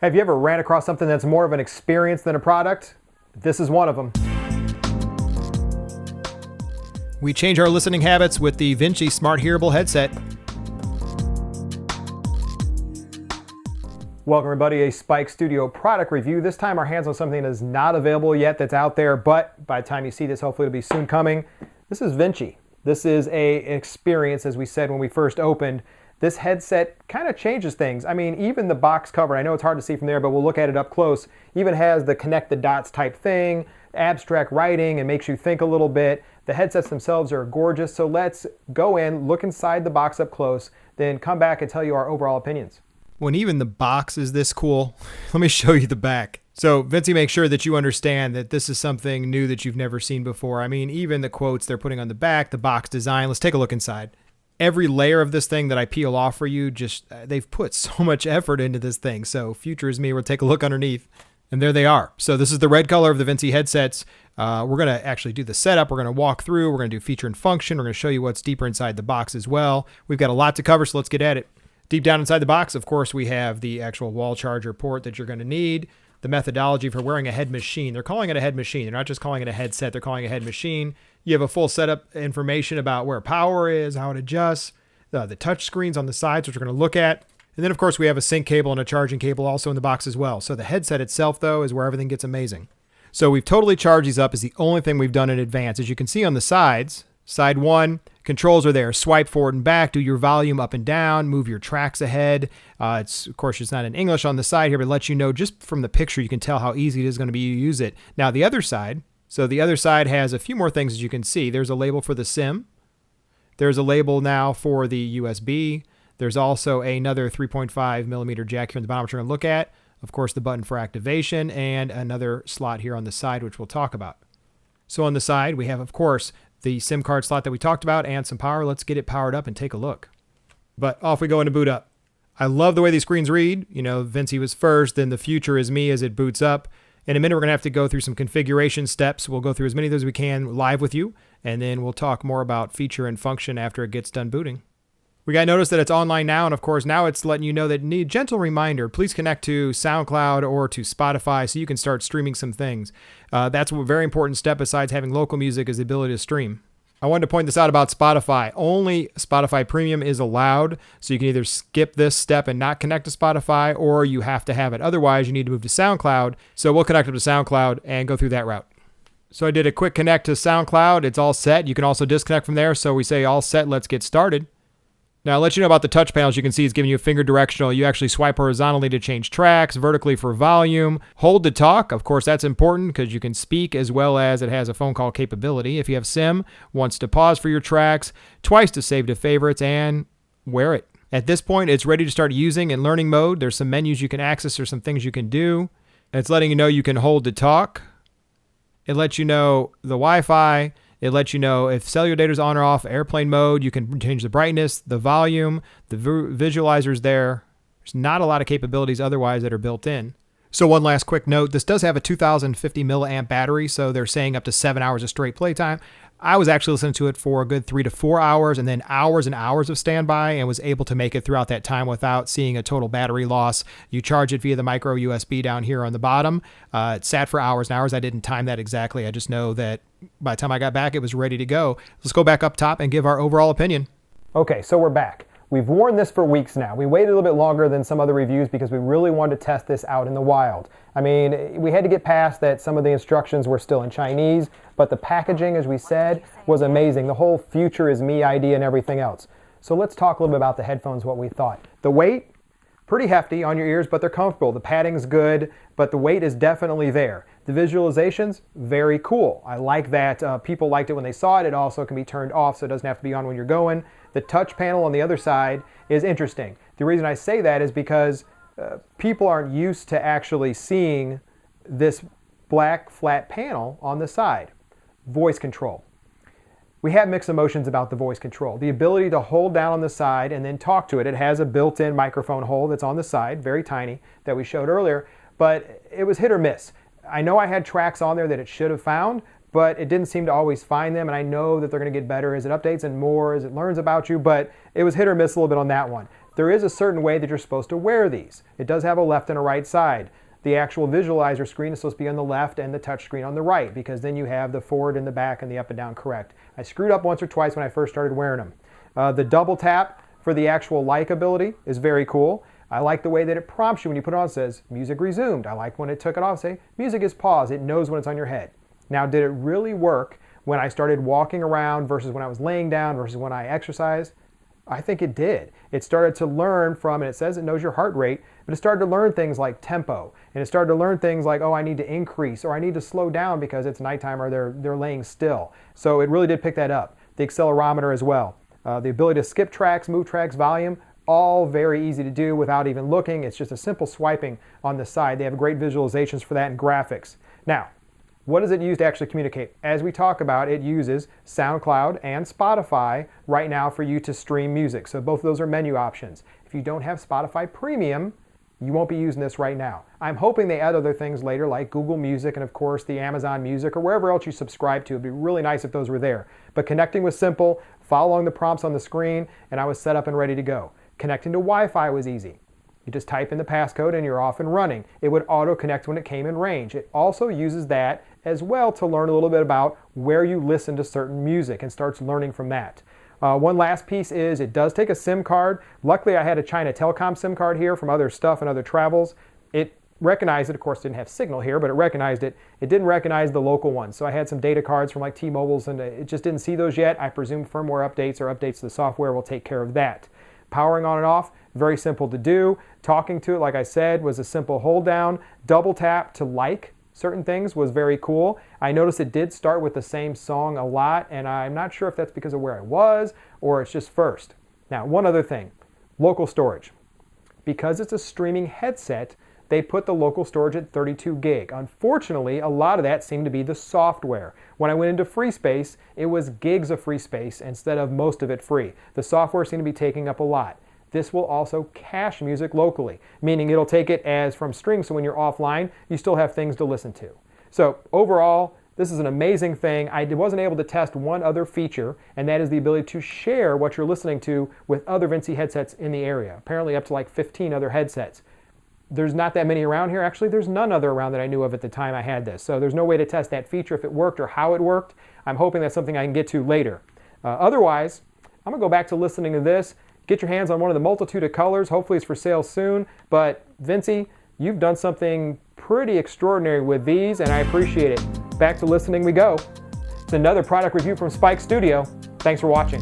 Have you ever ran across something that's more of an experience than a product? This is one of them. We change our listening habits with the Vinci Smarthearable Headset. Welcome everybody, a Spike Studio product review. This time our hands on something that is not available yet that's out there, but by the time you see this, hopefully it'll be soon coming. This is Vinci. This is an experience, as we said when we first opened. This headset kind of changes things. I mean, even the box cover, I know it's hard to see from there, but we'll look at it up close, even has the connect the dots type thing, abstract writing, and makes you think a little bit. The headsets themselves are gorgeous, so let's go in, look inside the box up close, then come back and tell you our overall opinions. When even the box is this cool, let me show you the back. So Vinci makes sure that you understand that this is something new that you've never seen before. I mean, even the quotes they're putting on the back, the box design. Let's take a look inside. Every layer of this thing that I peel off for you, they've put so much effort into this thing. So future is me, we'll take a look underneath. And there they are. So this is the red color of the Vinci headsets. We're going to actually do the setup. We're going to walk through. We're going to do feature and function. We're going to show you what's deeper inside the box as well. We've got a lot to cover, so let's get at it. Deep down inside the box, of course, we have the actual wall charger port that you're going to need. The methodology for wearing a head machine. They're calling it a head machine. They're not just calling it a headset. They're calling it a head machine. You have a full setup information about where power is, how it adjusts, the touch screens on the sides, which we're going to look at. And then, of course, we have a sync cable and a charging cable also in the box as well. So the headset itself, though, is where everything gets amazing. So we've totally charged these up is the only thing we've done in advance. As you can see on the sides, side one, controls are there. Swipe forward and back, do your volume up and down, move your tracks ahead. Of course, it's not in English on the side here, but it lets you know just from the picture, you can tell how easy it is going to be to use it. Now, the other side, has a few more things as you can see. There's a label for the SIM. There's a label now for the USB. There's also another 3.5 millimeter jack here in the bottom, which we're going to look at. Of course, the button for activation and another slot here on the side, which we'll talk about. So on the side, we have, of course, the SIM card slot that we talked about and some power. Let's get it powered up and take a look. But off we go into boot up. I love the way these screens read. You know, Vinci was first, then the future is me as it boots up. In a minute, we're going to have to go through some configuration steps. We'll go through as many of those as we can live with you, and then we'll talk more about feature and function after it gets done booting. We got to notice that it's online now, and of course, now it's letting you know that gentle reminder, please connect to SoundCloud or to Spotify so you can start streaming some things. That's a very important step besides having local music is the ability to stream. I wanted to point this out about Spotify. Only Spotify Premium is allowed, so you can either skip this step and not connect to Spotify, or you have to have it. Otherwise, you need to move to SoundCloud. So we'll connect up to SoundCloud and go through that route. So I did a quick connect to SoundCloud. It's all set. You can also disconnect from there. So we say all set. Let's get started. Now, I'll let you know about the touch panels. You can see it's giving you a finger directional. You actually swipe horizontally to change tracks, vertically for volume. Hold to talk. Of course, that's important because you can speak as well as it has a phone call capability. If you have SIM, once to pause for your tracks, twice to save to favorites, and wear it. At this point, it's ready to start using in learning mode. There's some menus you can access. There's some things you can do. It's letting you know you can hold to talk. It lets you know the Wi-Fi. It lets you know if cellular data is on or off, airplane mode. You can change the brightness, the volume, the visualizers there. There's not a lot of capabilities otherwise that are built in. So one last quick note, this does have a 2050 milliamp battery, so they're saying up to 7 hours of straight playtime. I was actually listening to it for a good 3 to 4 hours and then hours and hours of standby and was able to make it throughout that time without seeing a total battery loss. You charge it via the micro USB down here on the bottom. It sat for hours and hours. I didn't time that exactly. I just know that by the time I got back, it was ready to go. Let's go back up top and give our overall opinion. Okay, so we're back. We've worn this for weeks now. We waited a little bit longer than some other reviews because we really wanted to test this out in the wild. I mean, we had to get past that some of the instructions were still in Chinese, but the packaging, as we said, was amazing. The whole future is me idea and everything else. So let's talk a little bit about the headphones, what we thought. The weight, pretty hefty on your ears, but they're comfortable. The padding's good, but the weight is definitely there. The visualizations, very cool. I like that people liked it when they saw it. It also can be turned off, so it doesn't have to be on when you're going. The touch panel on the other side is interesting. The reason I say that is because people aren't used to actually seeing this black flat panel on the side. Voice control. We have mixed emotions about the voice control. The ability to hold down on the side and then talk to it. It has a built-in microphone hole that's on the side, very tiny, that we showed earlier, but it was hit or miss. I know I had tracks on there that it should have found, but it didn't seem to always find them, and I know that they're going to get better as it updates and more as it learns about you, but it was hit or miss a little bit on that one. There is a certain way that you're supposed to wear these. It does have a left and a right side. The actual visualizer screen is supposed to be on the left and the touch screen on the right, because then you have the forward and the back and the up and down correct. I screwed up once or twice when I first started wearing them. The double tap for the actual like ability is very cool. I like the way that it prompts you when you put it on. It says music resumed. I like when it took it off, say music is paused. It knows when it's on your head. Now, did it really work when I started walking around versus when I was laying down versus when I exercised? I think it did. It started to learn from, and it says it knows your heart rate, but it started to learn things like tempo, and it started to learn things like, oh, I need to increase, or I need to slow down because it's nighttime, or they're laying still. So it really did pick that up. The accelerometer as well. The ability to skip tracks, move tracks, volume, all very easy to do without even looking. It's just a simple swiping on the side. They have great visualizations for that and graphics. Now, what does it use to actually communicate? As we talk about, it uses SoundCloud and Spotify right now for you to stream music. So both of those are menu options. If you don't have Spotify Premium, you won't be using this right now. I'm hoping they add other things later, like Google Music and of course the Amazon Music or wherever else you subscribe to. It'd be really nice if those were there. But connecting was simple, following the prompts on the screen, and I was set up and ready to go. Connecting to Wi-Fi was easy. You just type in the passcode and you're off and running. It would auto-connect when it came in range. It also uses that as well to learn a little bit about where you listen to certain music and starts learning from that. One last piece is it does take a SIM card. Luckily, I had a China Telecom SIM card here from other stuff and other travels. It recognized it. Of course, didn't have signal here, but it recognized it. It didn't recognize the local ones. So I had some data cards from like T-Mobile's, and it just didn't see those yet. I presume firmware updates or updates to the software will take care of that. Powering on and off, very simple to do. Talking to it, like I said, was a simple hold down. Double tap to like certain things was very cool. I noticed it did start with the same song a lot, and I'm not sure if that's because of where I was or it's just first. Now, one other thing, local storage. Because it's a streaming headset, they put the local storage at 32 gig. Unfortunately, a lot of that seemed to be the software. When I went into free space, it was gigs of free space instead of most of it free. The software seemed to be taking up a lot. This will also cache music locally, meaning it'll take it as from stream, so when you're offline, you still have things to listen to. So overall, this is an amazing thing. I wasn't able to test one other feature, and that is the ability to share what you're listening to with other Vinci headsets in the area, apparently up to like 15 other headsets. There's not that many around here. Actually, there's none other around that I knew of at the time I had this. So there's no way to test that feature, if it worked or how it worked. I'm hoping that's something I can get to later. Otherwise, I'm gonna go back to listening to this. Get your hands on one of the multitude of colors. Hopefully it's for sale soon. But Vinci, you've done something pretty extraordinary with these, and I appreciate it. Back to listening we go. It's another product review from Spike Studio. Thanks for watching.